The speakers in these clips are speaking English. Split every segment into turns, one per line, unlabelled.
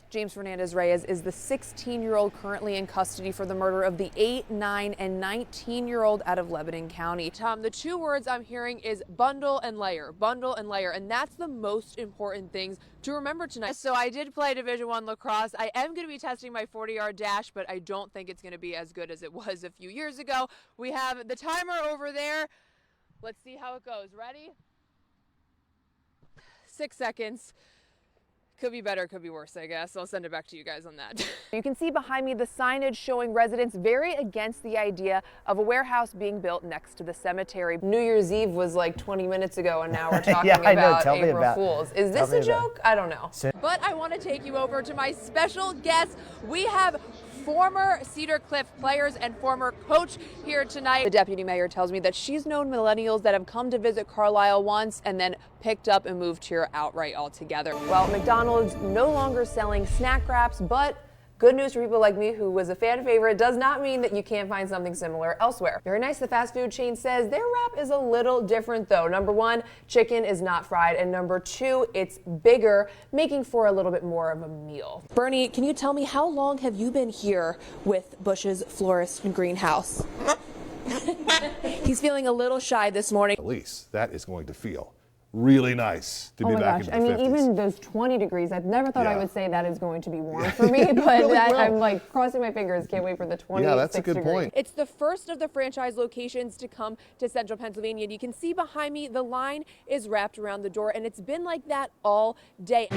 James Fernandez-Reyes is the 16-year-old currently in custody for the murder of the 8, 9, and 19-year-old out of Lebanon County. Tom, the two words I'm hearing is bundle and layer, and that's the most important things to remember tonight. So I did play Division I lacrosse. I am going to be testing my 40-yard dash, but I don't think it's going to be as good as it was a few years ago. We have the timer over there. Let's see how it goes. Ready? 6 seconds. Could be better, could be worse, I guess. I'll send it back to you guys on that. You can see behind me the signage showing residents very against the idea of a warehouse being built next to the cemetery. New Year's Eve was like 20 minutes ago, and now we're talking about April Fools. Is this a joke? I don't know. But I want to take you over to my special guest. We have former Cedar Cliff players and former coach here tonight. The deputy mayor tells me that she's known millennials that have come to visit Carlisle once and then picked up and moved here outright altogether. Well, McDonald's no longer selling snack wraps, but good news for people like me who was a fan favorite does not mean that you can't find something similar elsewhere. Very nice, the fast food chain says their wrap is a little different though. Number one, chicken is not fried, and number two, it's bigger, making for a little bit more of a meal. Bernie, can you tell me how long have you been here with Bush's Florist and Greenhouse? He's feeling a little shy this morning.
Elise, that is going to feel really nice to be back in the 50s.
I mean, even those 20 degrees, I never thought I would say that is going to be warm for me, but really I'm like crossing my fingers, can't wait for the 26
Yeah, that's a good point.
It's the first of the franchise locations to come to central Pennsylvania. And you can see behind me, the line is wrapped around the door, and it's been like that all day.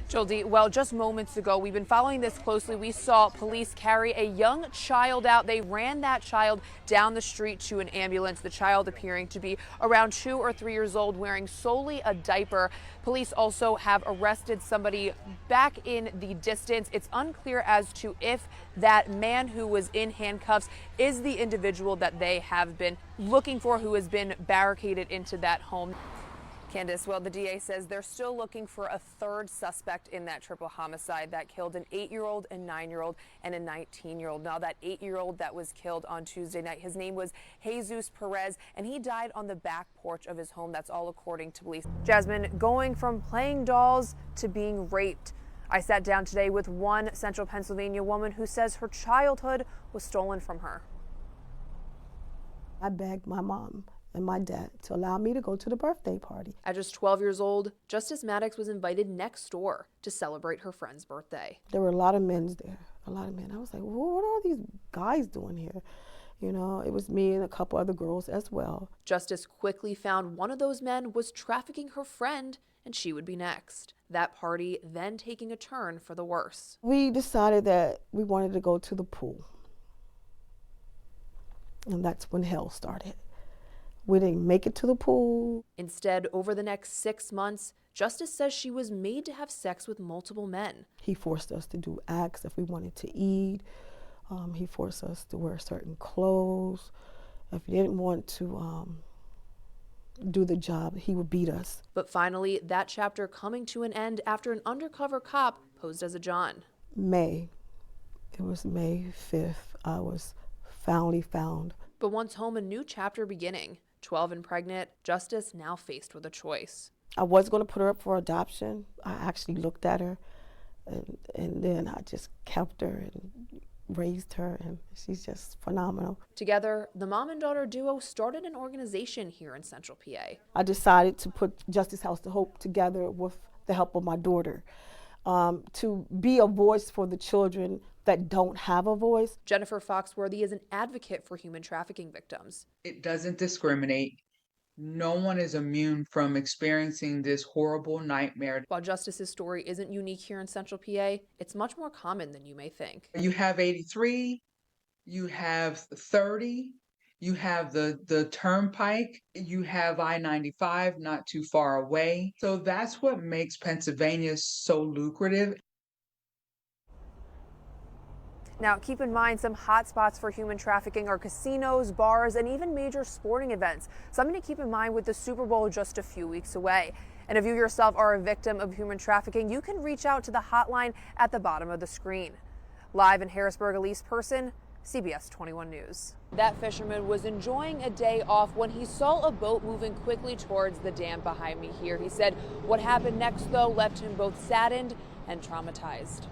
Joel D, well, just moments ago, we've been following this closely. We saw police carry a young child out. They ran that child down the street to an ambulance. The child appearing to be around 2 or 3 years old, wearing solely a diaper. Police also have arrested somebody back in the distance. It's unclear as to if that man who was in handcuffs is the individual that they have been looking for, who has been barricaded into that home. Candace, well, the DA says they're still looking for a third suspect in that triple homicide that killed an 8-year-old, a 9-year-old, and a 19-year-old. Now, that 8-year-old that was killed on Tuesday night, his name was Jesus Perez, and he died on the back porch of his home. That's all according to police. Jasmine, going from playing dolls to being raped. I sat down today with one central Pennsylvania woman who says her childhood was stolen from her.
I begged my mom and my dad to allow me to go to the birthday party.
At just 12 years old, Justice Maddox was invited next door to celebrate her friend's birthday.
There were a lot of men there, a lot of men. I was like, well, what are all these guys doing here? You know, it was me and a couple other girls as well.
Justice quickly found one of those men was trafficking her friend, and she would be next. That party then taking a turn for the worse.
We decided that we wanted to go to the pool. And that's when hell started. We didn't make it to the pool.
Instead, over the next 6 months, Justice says she was made to have sex with multiple men.
He forced us to do acts if we wanted to eat. He forced us to wear certain clothes. If we didn't want to do the job, he would beat us.
But finally, that chapter coming to an end after an undercover cop posed as a John.
It was May 5th, I was finally found.
But once home, a new chapter beginning. 12 and pregnant, Justice now faced with a choice.
I was going to put her up for adoption. I actually looked at her, and then I just kept her and raised her, and she's just phenomenal.
Together, the mom and daughter duo started an organization here in Central PA.
I decided to put Justice House to Hope together with the help of my daughter, to be a voice for the children that don't have a voice.
Jennifer Foxworthy is an advocate for human trafficking victims.
It doesn't discriminate. No one is immune from experiencing this horrible nightmare.
While Justice's story isn't unique here in Central PA, it's much more common than you may think.
You have 83, you have 30, you have the Turnpike, you have I-95 not too far away. So that's what makes Pennsylvania so lucrative.
Now, keep in mind, some hot spots for human trafficking are casinos, bars, and even major sporting events. Something to keep in mind with the Super Bowl just a few weeks away. And if you yourself are a victim of human trafficking, you can reach out to the hotline at the bottom of the screen. Live in Harrisburg, Elise Person, CBS 21 News. That fisherman was enjoying a day off when he saw a boat moving quickly towards the dam behind me here. He said what happened next, though, left him both saddened and traumatized.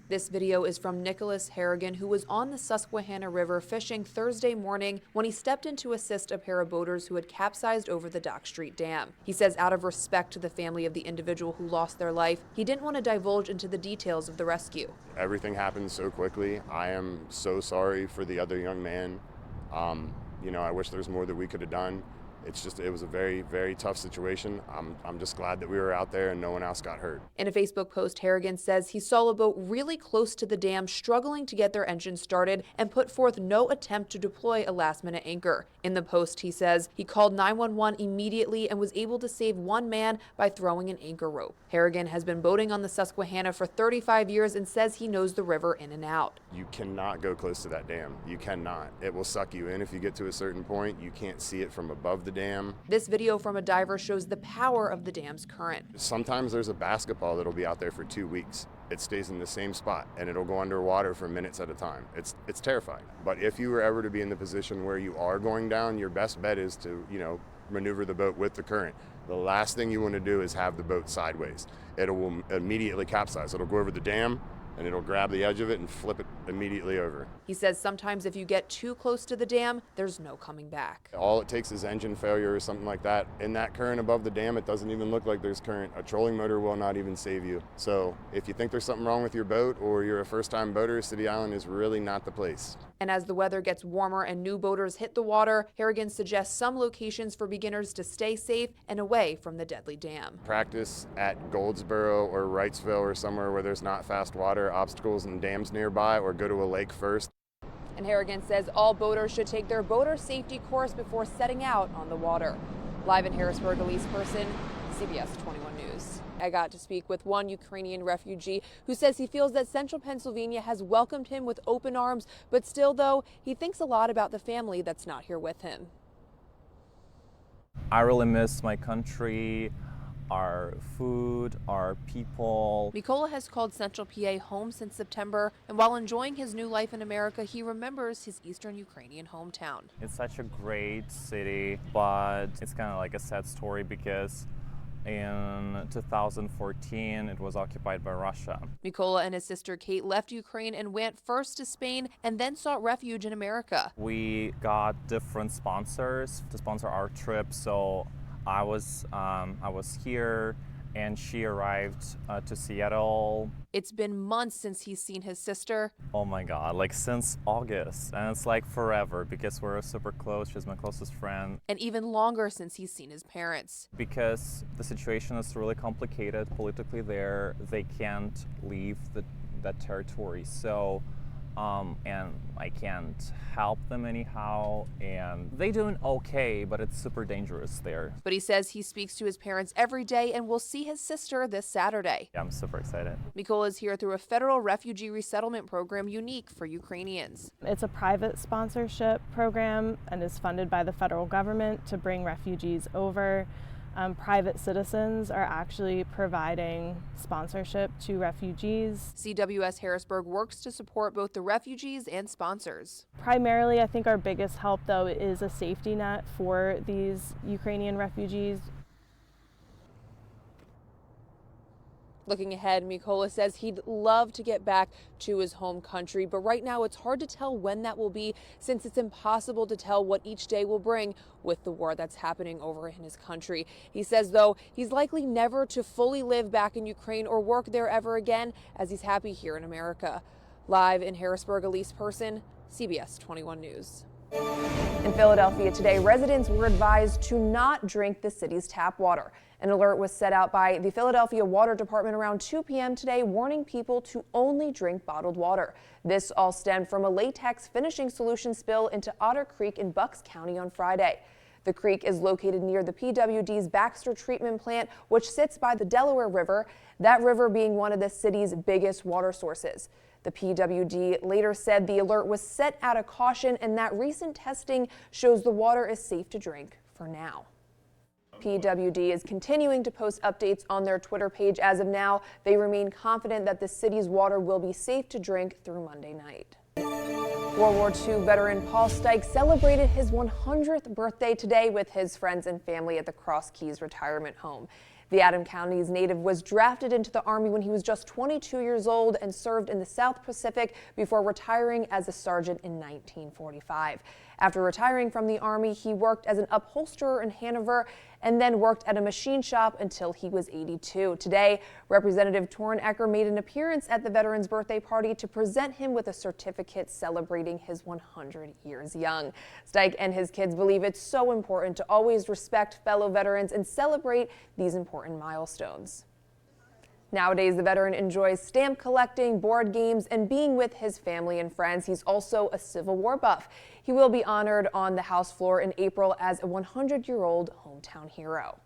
This video is from Nicholas Harrigan, who was on the Susquehanna River fishing Thursday morning when he stepped in to assist a pair of boaters who had capsized over the Dock Street Dam. He says out of respect to the family of the individual who lost their life, he didn't want to divulge into the details of the rescue.
Everything happened so quickly. I am so sorry for the other young man. I wish there's more that we could have done. It was a very, very tough situation. I'm just glad that we were out there and no one else got hurt.
In a Facebook post, Harrigan says he saw a boat really close to the dam struggling to get their engine started and put forth no attempt to deploy a last-minute anchor. In the post, he says he called 911 immediately and was able to save one man by throwing an anchor rope. Harrigan has been boating on the Susquehanna for 35 years and says he knows the river in and out.
You cannot go close to that dam. You cannot. It will suck you in if you get to a certain point. You can't see it from above the dam.
This video from a diver shows the power of the dam's current.
Sometimes there's a basketball that'll be out there for 2 weeks. It stays in the same spot and it'll go underwater for minutes at a time. It's terrifying. But if you were ever to be in the position where you are going down, your best bet is to, maneuver the boat with the current. The last thing you want to do is have the boat sideways. It will immediately capsize. It'll go over the dam and it'll grab the edge of it and flip it immediately over.
He says sometimes if you get too close to the dam, there's no coming back.
All it takes is engine failure or something like that. In that current above the dam, it doesn't even look like there's current. A trolling motor will not even save you. So if you think there's something wrong with your boat or you're a first-time boater, City Island is really not the place.
And as the weather gets warmer and new boaters hit the water, Harrigan suggests some locations for beginners to stay safe and away from the deadly dam.
Practice at Goldsboro or Wrightsville or somewhere where there's not fast water, obstacles and dams nearby, or go to a lake first.
And Harrigan says all boaters should take their boater safety course before setting out on the water. Live in Harrisburg, Elise, CBS 21 News. I got to speak with one Ukrainian refugee who says he feels that central Pennsylvania has welcomed him with open arms, but still, though, he thinks a lot about the family that's not here with him.
I really miss my country, our food, our people.
Mykola has called Central PA home since September, and while enjoying his new life in America, he remembers his eastern Ukrainian hometown.
It's such a great city, but it's kind of like a sad story because in 2014, it was occupied by Russia.
Mykola and his sister Kate left Ukraine and went first to Spain and then sought refuge in America.
We got different sponsors to sponsor our trip, so I was here and she arrived to Seattle.
It's been months since he's seen his sister.
Oh my God, like since August, and it's like forever because we're super close. She's my closest friend.
And even longer since he's seen his parents.
Because the situation is really complicated politically there. They can't leave that territory. So, and I can't help them anyhow, and they're doing okay, but it's super dangerous there.
But he says he speaks to his parents every day and will see his sister this Saturday.
Yeah, I'm super excited.
Mykola is here through a federal refugee resettlement program unique for Ukrainians.
It's a private sponsorship program and is funded by the federal government to bring refugees over. Private citizens are actually providing sponsorship to refugees.
CWS Harrisburg works to support both the refugees and sponsors.
Primarily, I think our biggest help, though, is a safety net for these Ukrainian refugees.
Looking ahead, Mykola says he'd love to get back to his home country, but right now it's hard to tell when that will be, since it's impossible to tell what each day will bring with the war that's happening over in his country. He says, though, he's likely never to fully live back in Ukraine or work there ever again, as he's happy here in America. Live in Harrisburg, Elise, CBS 21 News. In Philadelphia today, residents were advised to not drink the city's tap water. An alert was set out by the Philadelphia Water Department around 2 p.m. today, warning people to only drink bottled water. This all stemmed from a latex finishing solution spill into Otter Creek in Bucks County on Friday. The creek is located near the PWD's Baxter Treatment Plant, which sits by the Delaware River, that river being one of the city's biggest water sources. The PWD later said the alert was set out of caution and that recent testing shows the water is safe to drink for now. PWD is continuing to post updates on their Twitter page. As of now, they remain confident that the city's water will be safe to drink through Monday night. World War II veteran Paul Stike celebrated his 100th birthday today with his friends and family at the Cross Keys retirement home. The Adams County's native was drafted into the Army when he was just 22 years old and served in the South Pacific before retiring as a sergeant in 1945. After retiring from the Army, he worked as an upholsterer in Hanover and then worked at a machine shop until he was 82. Today, Representative Torrin Ecker made an appearance at the veteran's birthday party to present him with a certificate celebrating his 100 years young. Stike and his kids believe it's so important to always respect fellow veterans and celebrate these important milestones. Nowadays, the veteran enjoys stamp collecting, board games, and being with his family and friends. He's also a Civil War buff. He will be honored on the House floor in April as a 100-year-old hometown hero.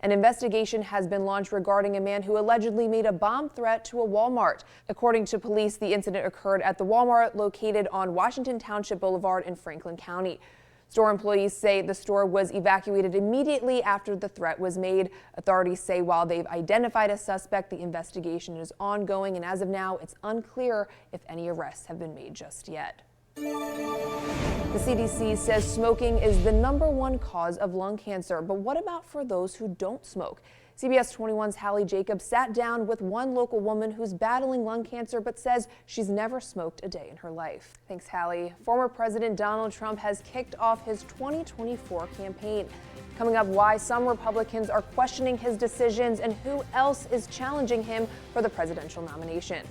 An investigation has been launched regarding a man who allegedly made a bomb threat to a Walmart. According to police, the incident occurred at the Walmart located on Washington Township Boulevard in Franklin County. Store employees say the store was evacuated immediately after the threat was made. Authorities say while they've identified a suspect, the investigation is ongoing, and as of now, it's unclear if any arrests have been made just yet. The CDC says smoking is the #1 cause of lung cancer, but what about for those who don't smoke? CBS 21's Hallie Jacobs sat down with one local woman who's battling lung cancer but says she's never smoked a day in her life. Thanks, Hallie. Former President Donald Trump has kicked off his 2024 campaign. Coming up, why some Republicans are questioning his decisions and who else is challenging him for the presidential nomination.